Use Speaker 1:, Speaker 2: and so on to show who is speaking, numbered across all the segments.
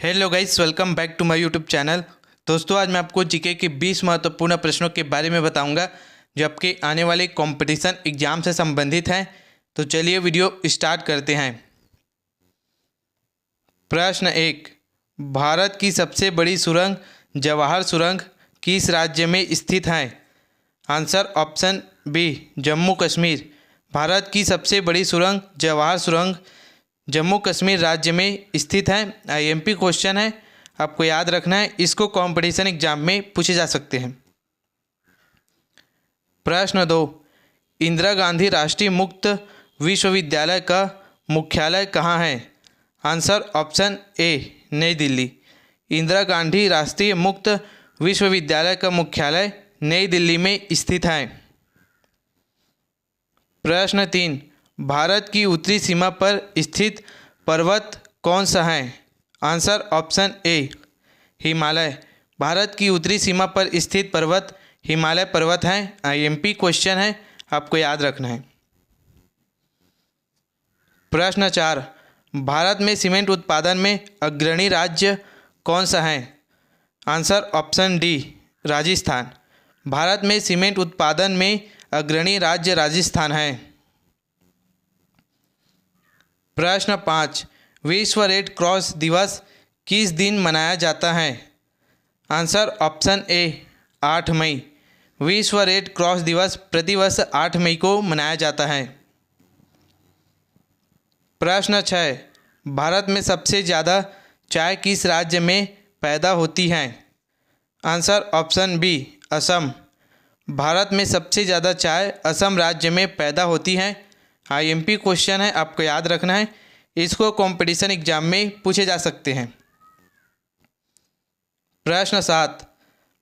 Speaker 1: Hello guys, welcome back to my YouTube channel. दोस्तों, आज मैं आपको जीके के 20 महत्वपूर्ण प्रश्नों के बारे में बताऊंगा जो आपके आने वाले कंपटीशन एग्जाम से संबंधित हैं। तो चलिए वीडियो स्टार्ट करते हैं। प्रश्न 1। भारत की सबसे बड़ी सुरंग जवाहर सुरंग किस राज्य में स्थित है? Answer option B, Jammu Kashmir. Bharat की सबसे बड़ी सुरंग जवाहर सुरंग जम्मू कश्मीर राज्य में स्थित है। आईएमपी क्वेश्चन है, आपको याद रखना है, इसको कंपटीशन एग्जाम में पूछे जा सकते हैं। प्रश्न 2। इंदिरा गांधी राष्ट्रीय मुक्त विश्वविद्यालय का मुख्यालय कहाँ है? आंसर ऑप्शन ए, नई दिल्ली। इंदिरा गांधी राष्ट्रीय मुक्त विश्वविद्यालय का मुख्यालय नई दिल्ली में स्थित है। प्रश्न 3। भारत की उत्तरी सीमा पर स्थित पर्वत कौन सा है? आंसर ऑप्शन ए, हिमालय। भारत की उत्तरी सीमा पर स्थित पर्वत हिमालय पर्वत है। आईएमपी क्वेश्चन है, आपको याद रखना है। प्रश्न 4। भारत में सीमेंट उत्पादन में अग्रणी राज्य कौन सा है? Answer option D, Rajasthan. Bharat में सीमेंट उत्पादन में अग्रणी राज्य राजस्थान है। प्रश्न 5। विश्व रेड क्रॉस दिवस किस दिन मनाया जाता है? आंसर ऑप्शन ए, 8 मई। विश्व रेड क्रॉस दिवस प्रतिवर्ष 8 मई को मनाया जाता है। प्रश्न 6। भारत में सबसे ज़्यादा चाय किस राज्य में पैदा होती है? Answer option B, Assam. Bharat में सबसे ज़्यादा चाय असम राज्य में पैदा होती है। आईएमपी क्वेश्चन है, आपको याद रखना है, इसको कंपटीशन एग्जाम में पूछे जा सकते हैं। प्रश्न 7।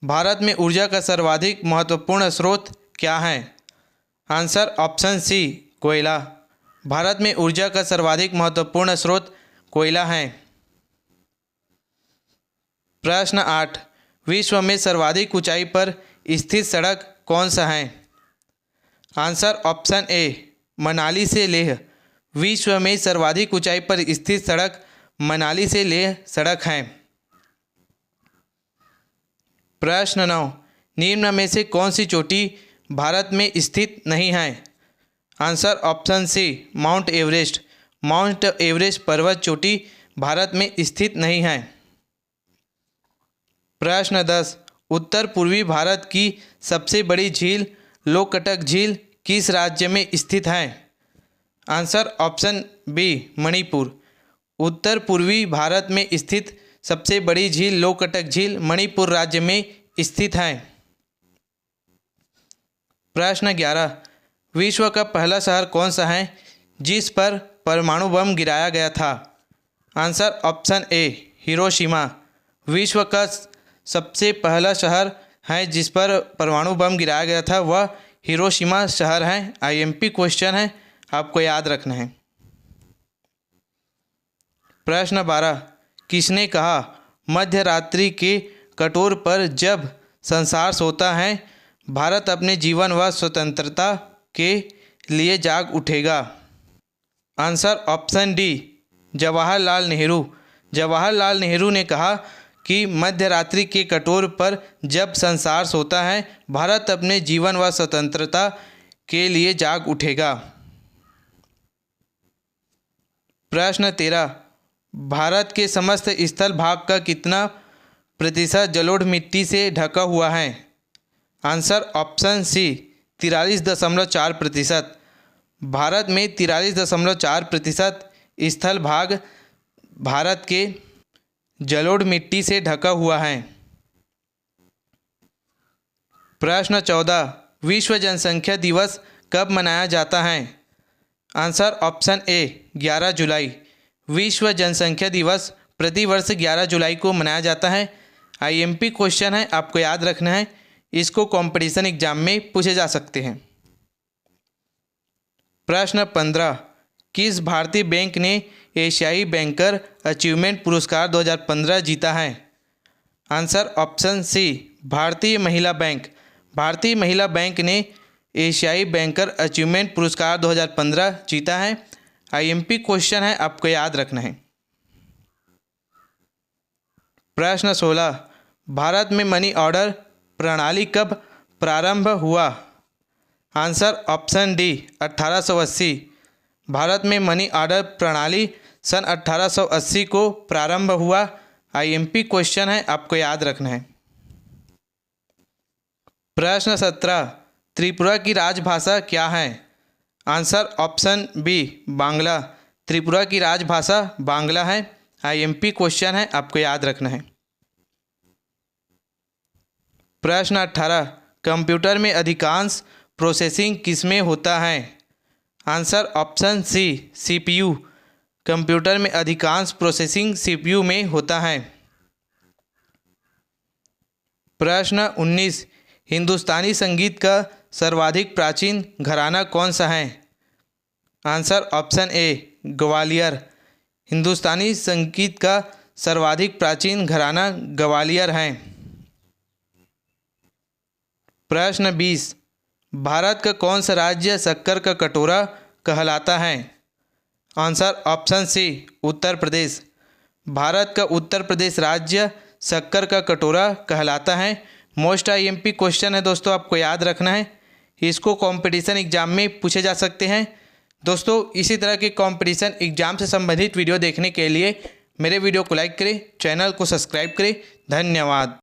Speaker 1: भारत में ऊर्जा का सर्वाधिक महत्वपूर्ण स्रोत क्या है? आंसर ऑप्शन सी, कोयला। भारत में ऊर्जा का सर्वाधिक महत्वपूर्ण स्रोत कोयला है। प्रश्न 8। विश्व में सर्वाधिक ऊंचाई पर स्थित सड़क कौन सा है? आंसर ऑप्शन ए, मनाली से लेह। विश्व में सर्वाधिक ऊंचाई पर स्थित सड़क मनाली से लेह सड़क है। प्रश्न 9। निम्न में से कौन सी चोटी भारत में स्थित नहीं है? Answer option C, Mount Everest. Mount Everest पर्वत चोटी भारत में स्थित नहीं है। प्रश्न 10। उत्तर पूर्वी भारत की सबसे बड़ी झील लोकटक झील किस राज्य में स्थित है? Answer option B, Manipur. उत्तर पूर्वी भारत में स्थित सबसे बड़ी झील लोकटक झील मणिपुर राज्य में स्थित है। प्रश्न 11। विश्व का पहला शहर कौन सा है जिस पर परमाणु बम गिराया गया था? आंसर ऑप्शन ए, हिरोशिमा। विश्व का सबसे पहला शहर है जिस पर परमाणु बम गिराया गया था, वह हिरोशिमा शहर है। आईएमपी क्वेश्चन है, आपको याद रखना है। प्रश्न 12। किसने कहा मध्य रात्रि के कटोर पर जब संसार सोता है भारत अपने जीवन व स्वतंत्रता के लिए जाग उठेगा? Answer option D, Jawaharlal Nehru. Jawaharlal Nehru ने कहा कि मध्य रात्रि के कटोर पर जब संसार सोता है भारत अपने जीवन व स्वतंत्रता के लिए जाग उठेगा। प्रश्न 13। भारत के समस्त स्थल भाग का कितना प्रतिशत जलोढ़ मिट्टी से ढका हुआ है? आंसर ऑप्शन सी, 43.4%। भारत में 43.4% स्थल भाग भारत के जलोढ़ मिट्टी से ढका हुआ है। प्रश्न 14। विश्व जनसंख्या दिवस कब मनाया जाता है? आंसर ऑप्शन ए, 11 जुलाई। विश्व जनसंख्या दिवस प्रतिवर्ष 11 जुलाई को मनाया जाता है। आईएमपी क्वेश्चन है, आपको याद रखना है, इसको कंपटीशन एग्जाम में पूछे जा सकते हैं। प्रश्न 15। किस भारतीय बैंक ने एशियाई बैंकर अचीवमेंट पुरस्कार 2015 जीता है? आंसर ऑप्शन सी, भारतीय महिला बैंक। भारतीय महिला बैंक ने एशियाई बैंकर अचीवमेंट पुरस्कार 2015 जीता है। आईएमपी क्वेश्चन है, आपको याद रखना है। प्रश्न 16, भारत में मनी ऑर्डर प्रणाली कब प्रारंभ हुआ? Answer option D 1880। भारत में मनी ऑर्डर प्रणाली सन 1880 को प्रारंभ हुआ। आईएमपी क्वेश्चन है, आपको याद रखना है। प्रश्न 17, त्रिपुरा की राजभाषा क्या है? Answer option B Bangla. Tripura की राजभाषा बांग्ला है। आईएमपी क्वेश्चन है, आपको याद रखना है। प्रश्न 18, कंप्यूटर में अधिकांश प्रोसेसिंग किसमें होता है? Answer option C CPU. Computer में अधिकांश प्रोसेसिंग सीपीयू में होता है। प्रश्न 19, हिंदुस्तानी संगीत का सर्वाधिक प्राचीन घराना कौन सा है? Answer option A Gwalior. Hindustani संगीत का सर्वाधिक प्राचीन घराना ग्वालियर है। प्रश्न 20, भारत का कौन सा राज्य शक्कर का कटोरा कहलाता है? आंसर ऑप्शन सी उत्तर प्रदेश। भारत का उत्तर प्रदेश राज्य शक्कर का कटोरा कहलाता है। मोस्ट आईएमपी क्वेश्चन है दोस्तों, आपको याद रखना है। इसको कंपटीशन एग्जाम में पूछे जा सकते हैं। दोस्तों इसी तरह के कंपटीशन एग्जाम से संबंधित वीडियो देखने के लिए मेरे वीडियो को लाइक करें, चैनल को सब्सक्राइब करें। धन्यवाद।